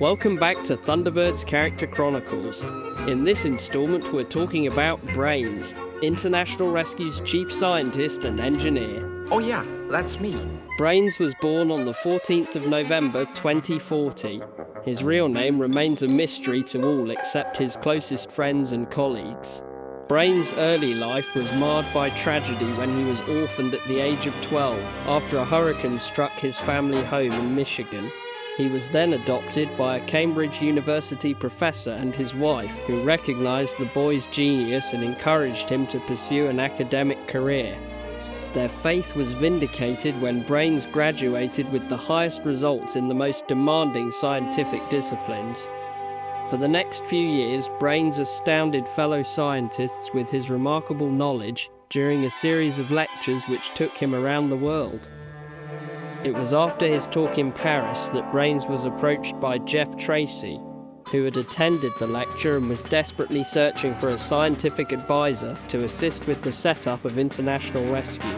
Welcome back to Thunderbirds Character Chronicles. In this installment, we're talking about Brains, International Rescue's chief scientist and engineer. Oh yeah, that's me. Brains was born on the 14th of November 2040. His real name remains a mystery to all except his closest friends and colleagues. Brains' early life was marred by tragedy when he was orphaned at the age of 12 after a hurricane struck his family home in Michigan. He was then adopted by a Cambridge University professor and his wife, who recognized the boy's genius and encouraged him to pursue an academic career. Their faith was vindicated when Brains graduated with the highest results in the most demanding scientific disciplines. For the next few years, Brains astounded fellow scientists with his remarkable knowledge during a series of lectures which took him around the world. It was after his talk in Paris that Brains was approached by Jeff Tracy, who had attended the lecture and was desperately searching for a scientific advisor to assist with the setup of International Rescue.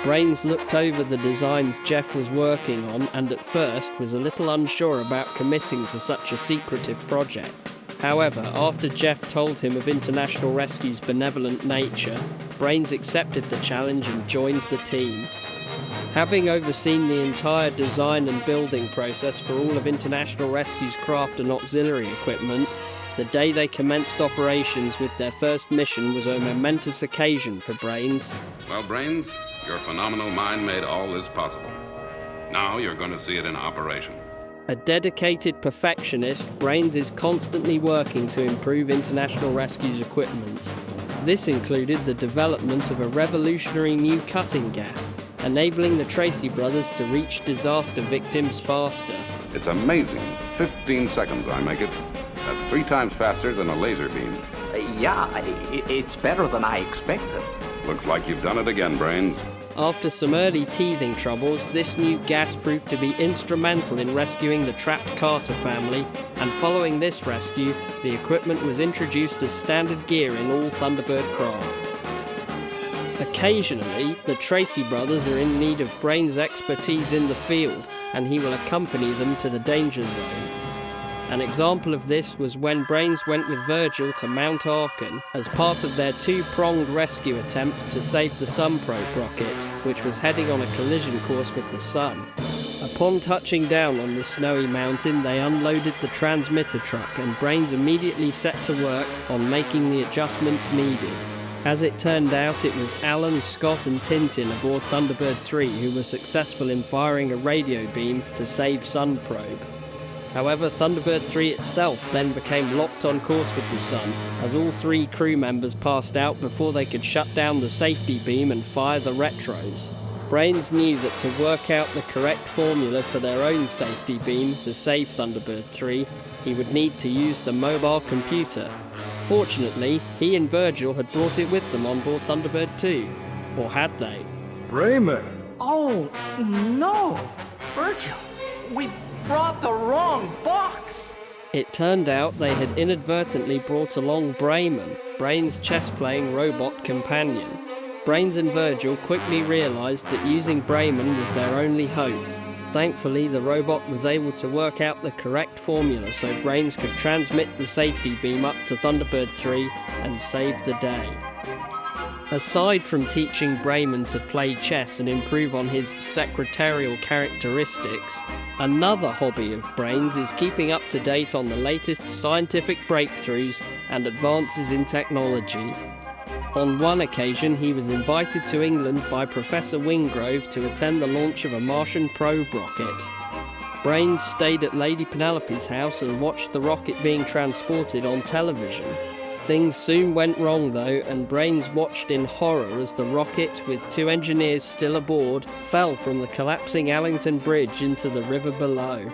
Brains looked over the designs Jeff was working on and at first was a little unsure about committing to such a secretive project. However, after Jeff told him of International Rescue's benevolent nature, Brains accepted the challenge and joined the team. Having overseen the entire design and building process for all of International Rescue's craft and auxiliary equipment, the day they commenced operations with their first mission was a momentous occasion for Brains. Well, Brains, your phenomenal mind made all this possible. Now you're going to see it in operation. A dedicated perfectionist, Brains is constantly working to improve International Rescue's equipment. This included the development of a revolutionary new cutting gas, enabling the Tracy brothers to reach disaster victims faster. It's amazing. 15 seconds I make it. That's 3 times faster than a laser beam. Yeah, it's better than I expected. Looks like you've done it again, Brains. After some early teething troubles, this new gas proved to be instrumental in rescuing the trapped Carter family, and following this rescue, the equipment was introduced as standard gear in all Thunderbird craft. Occasionally, the Tracy brothers are in need of Brains' expertise in the field, and he will accompany them to the danger zone. An example of this was when Brains went with Virgil to Mount Arkan as part of their 2-pronged rescue attempt to save the Sun Probe rocket, which was heading on a collision course with the Sun. Upon touching down on the snowy mountain, they unloaded the transmitter truck, and Brains immediately set to work on making the adjustments needed. As it turned out, it was Alan, Scott and Tintin aboard Thunderbird 3 who were successful in firing a radio beam to save Sun Probe. However, Thunderbird 3 itself then became locked on course with the Sun, as all 3 crew members passed out before they could shut down the safety beam and fire the retros. Brains knew that to work out the correct formula for their own safety beam to save Thunderbird 3, he would need to use the mobile computer. Fortunately, he and Virgil had brought it with them on board Thunderbird 2. Or had they? Raymond! Oh, no! Virgil, we brought the wrong box! It turned out they had inadvertently brought along Brayman, Brains' chess-playing robot companion. Brains and Virgil quickly realized that using Brayman was their only hope. Thankfully, the robot was able to work out the correct formula so Brains could transmit the safety beam up to Thunderbird 3 and save the day. Aside from teaching Brayman to play chess and improve on his secretarial characteristics, another hobby of Brains is keeping up to date on the latest scientific breakthroughs and advances in technology. On one occasion, he was invited to England by Professor Wingrove to attend the launch of a Martian probe rocket. Brains stayed at Lady Penelope's house and watched the rocket being transported on television. Things soon went wrong though, and Brains watched in horror as the rocket, with 2 engineers still aboard, fell from the collapsing Allington Bridge into the river below.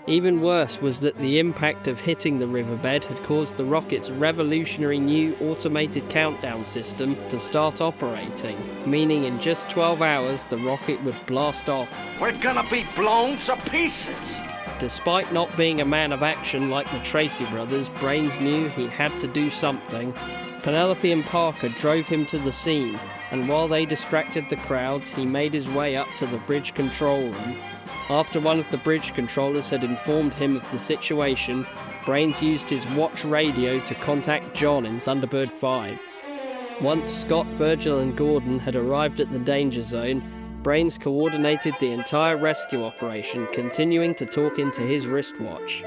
Even worse was that the impact of hitting the riverbed had caused the rocket's revolutionary new automated countdown system to start operating, meaning in just 12 hours the rocket would blast off. We're gonna be blown to pieces! Despite not being a man of action like the Tracy brothers, Brains knew he had to do something. Penelope and Parker drove him to the scene, and while they distracted the crowds, he made his way up to the bridge control room. After one of the bridge controllers had informed him of the situation, Brains used his watch radio to contact John in Thunderbird 5. Once Scott, Virgil and Gordon had arrived at the danger zone, Brains coordinated the entire rescue operation, continuing to talk into his wristwatch.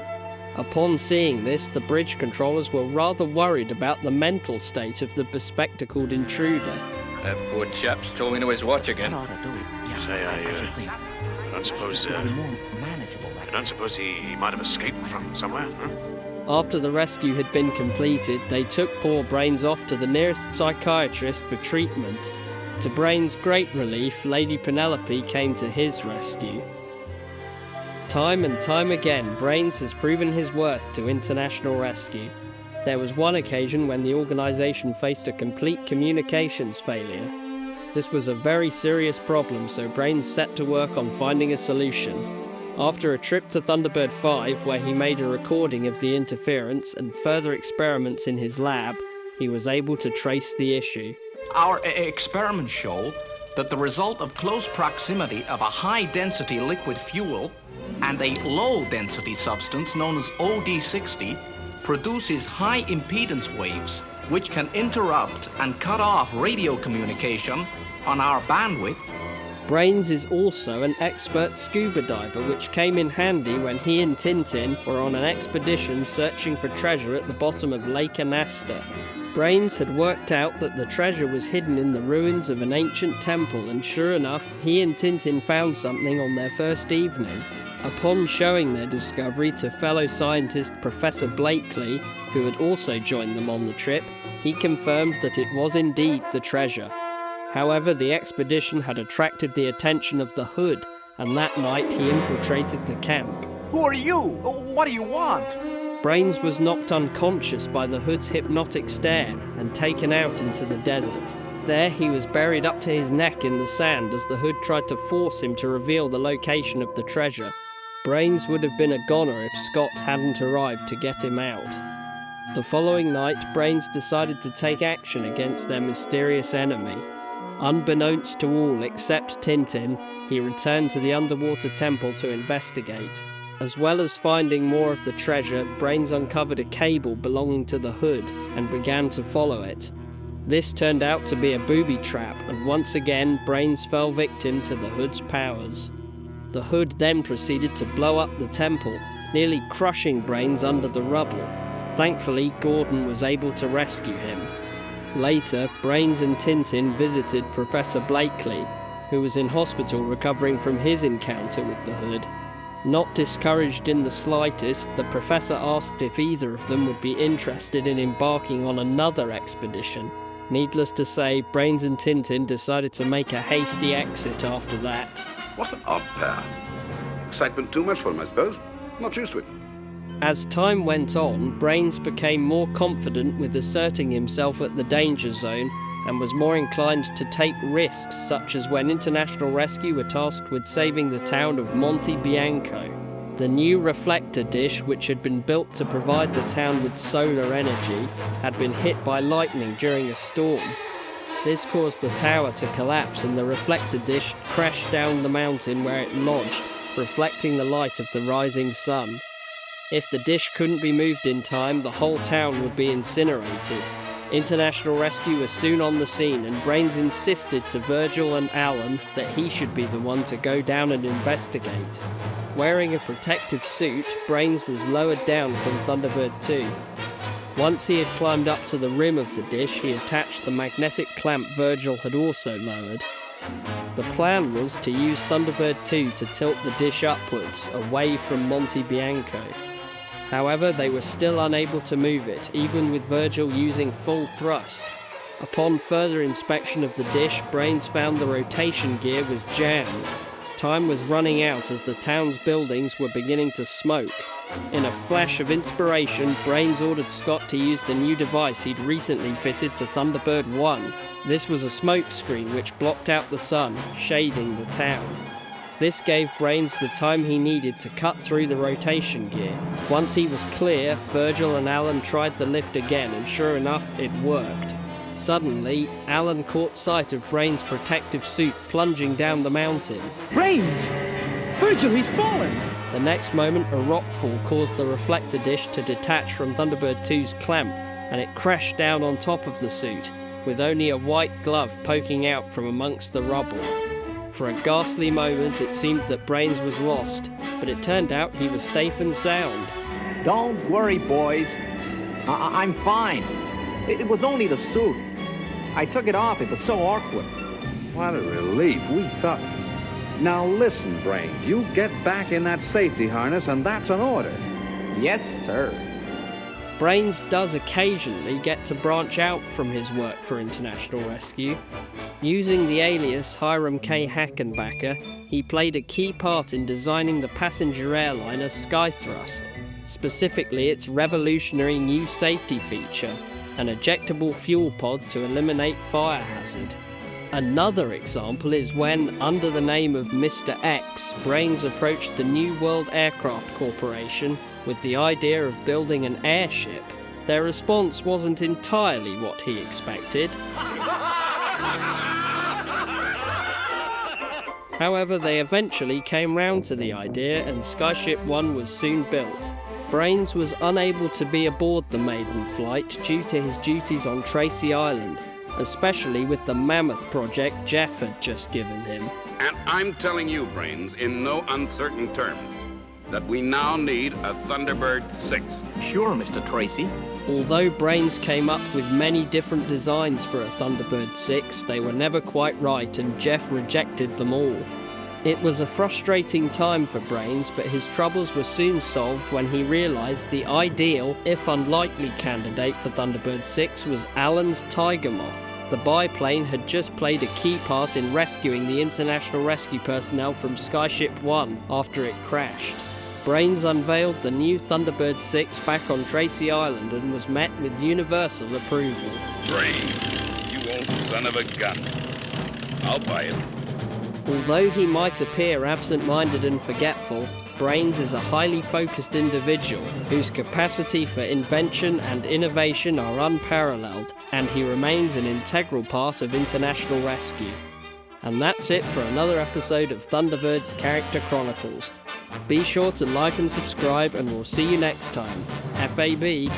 Upon seeing this, the bridge controllers were rather worried about the mental state of the bespectacled intruder. That poor chap's told me to his watch again. Say, I don't suppose, I don't suppose he might have escaped from somewhere, huh? After the rescue had been completed, they took poor Brains off to the nearest psychiatrist for treatment. To Brains' great relief, Lady Penelope came to his rescue. Time and time again, Brains has proven his worth to international rescue. There was one occasion when the organisation faced a complete communications failure. This was a very serious problem, so Brains set to work on finding a solution. After a trip to Thunderbird 5, where he made a recording of the interference and further experiments in his lab, he was able to trace the issue. Our experiments show that the result of close proximity of a high-density liquid fuel and a low-density substance known as OD60 produces high impedance waves, which can interrupt and cut off radio communication on our bandwidth. Brains is also an expert scuba diver, which came in handy when he and Tintin were on an expedition searching for treasure at the bottom of Lake Anasta. Brains had worked out that the treasure was hidden in the ruins of an ancient temple, and sure enough, he and Tintin found something on their first evening. Upon showing their discovery to fellow scientist Professor Blakely, who had also joined them on the trip, he confirmed that it was indeed the treasure. However, the expedition had attracted the attention of the Hood, and that night he infiltrated the camp. Who are you? What do you want? Brains was knocked unconscious by the Hood's hypnotic stare and taken out into the desert. There he was buried up to his neck in the sand as the Hood tried to force him to reveal the location of the treasure. Brains would have been a goner if Scott hadn't arrived to get him out. The following night, Brains decided to take action against their mysterious enemy. Unbeknownst to all except Tintin, he returned to the underwater temple to investigate. As well as finding more of the treasure, Brains uncovered a cable belonging to the Hood and began to follow it. This turned out to be a booby trap, and once again Brains fell victim to the Hood's powers. The Hood then proceeded to blow up the temple, nearly crushing Brains under the rubble. Thankfully, Gordon was able to rescue him. Later, Brains and Tintin visited Professor Blakely, who was in hospital recovering from his encounter with the Hood. Not discouraged in the slightest, the professor asked if either of them would be interested in embarking on another expedition. Needless to say, Brains and Tintin decided to make a hasty exit after that. What an odd pair. Excitement too much for them, I suppose. Not used to it. As time went on, Brains became more confident with asserting himself at the danger zone and was more inclined to take risks, such as when International Rescue were tasked with saving the town of Monte Bianco. The new reflector dish, which had been built to provide the town with solar energy, had been hit by lightning during a storm. This caused the tower to collapse and the reflector dish crashed down the mountain where it lodged, reflecting the light of the rising sun. If the dish couldn't be moved in time, the whole town would be incinerated. International Rescue was soon on the scene, and Brains insisted to Virgil and Alan that he should be the one to go down and investigate. Wearing a protective suit, Brains was lowered down from Thunderbird 2. Once he had climbed up to the rim of the dish, he attached the magnetic clamp Virgil had also lowered. The plan was to use Thunderbird 2 to tilt the dish upwards, away from Monte Bianco. However, they were still unable to move it, even with Virgil using full thrust. Upon further inspection of the dish, Brains found the rotation gear was jammed. Time was running out as the town's buildings were beginning to smoke. In a flash of inspiration, Brains ordered Scott to use the new device he'd recently fitted to Thunderbird 1. This was a smoke screen which blocked out the sun, shading the town. This gave Brains the time he needed to cut through the rotation gear. Once he was clear, Virgil and Alan tried the lift again, and sure enough, it worked. Suddenly, Alan caught sight of Brains' protective suit plunging down the mountain. Brains! Virgil, he's fallen! The next moment, a rockfall caused the reflector dish to detach from Thunderbird 2's clamp, and it crashed down on top of the suit, with only a white glove poking out from amongst the rubble. For a ghastly moment, it seemed that Brains was lost, but it turned out he was safe and sound. Don't worry, boys. I'm fine. It was only the suit. I took it off. It was so awkward. What a relief. We thought... Now listen, Brains. You get back in that safety harness, and that's an order. Yes, sir. Brains does occasionally get to branch out from his work for international rescue. Using the alias Hiram K. Hackenbacker, he played a key part in designing the passenger airliner Skythrust, specifically its revolutionary new safety feature, an ejectable fuel pod to eliminate fire hazard. Another example is when, under the name of Mr. X, Brains approached the New World Aircraft Corporation with the idea of building an airship. Their response wasn't entirely what he expected. However, they eventually came round to the idea and Skyship 1 was soon built. Brains was unable to be aboard the maiden flight due to his duties on Tracy Island, especially with the mammoth project Jeff had just given him. And I'm telling you, Brains, in no uncertain terms, that we now need a Thunderbird 6. Sure, Mr. Tracy. Although Brains came up with many different designs for a Thunderbird 6, they were never quite right and Jeff rejected them all. It was a frustrating time for Brains, but his troubles were soon solved when he realised the ideal, if unlikely, candidate for Thunderbird 6 was Allen's Tiger Moth. The biplane had just played a key part in rescuing the international rescue personnel from Skyship 1 after it crashed. Brains unveiled the new Thunderbird 6 back on Tracy Island and was met with universal approval. Brains, you old son of a gun. I'll buy it. Although he might appear absent-minded and forgetful, Brains is a highly focused individual whose capacity for invention and innovation are unparalleled, and he remains an integral part of international rescue. And that's it for another episode of Thunderbirds Character Chronicles. Be sure to like and subscribe, and we'll see you next time. FAB.